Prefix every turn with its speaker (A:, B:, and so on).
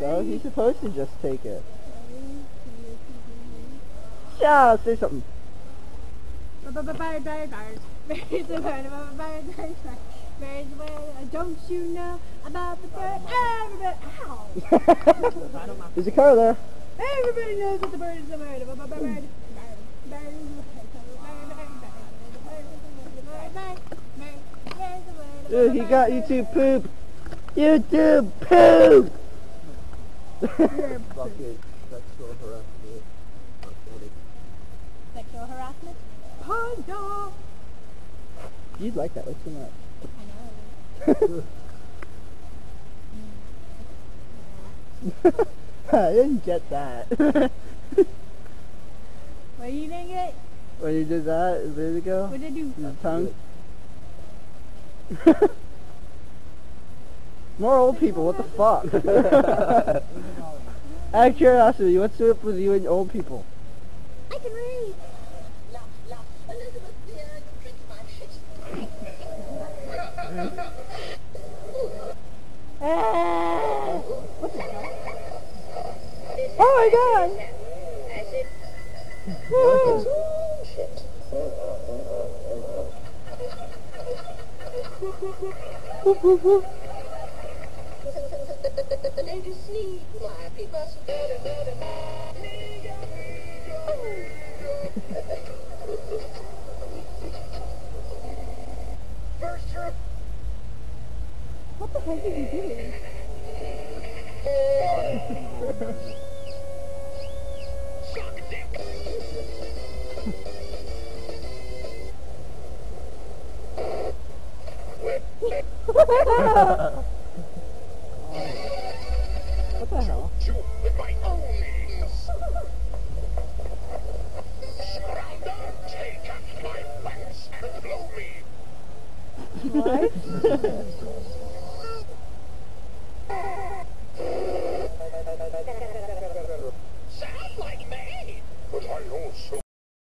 A: so. He's supposed to just take it. Yeah, say something.
B: Don't you know about the bird? Everybody, ow!
A: There's a car there.
B: Everybody knows that the bird is a bird.
A: Dude, he got you to poop. You do poop.
C: Bucket sexual harassment.
B: Sexual harassment? Panda!
A: You'd like that way too much.
B: I know.
A: I didn't get that.
B: What you didn't get?
A: When you did that a minute ago?
B: What did I do?
A: The tongue? More old people, what the fuck? Out of curiosity, what's up with you and old people?
B: I can read. What the hell?
A: Oh my god!
B: What the heck did you do?
A: What the hell?
B: What?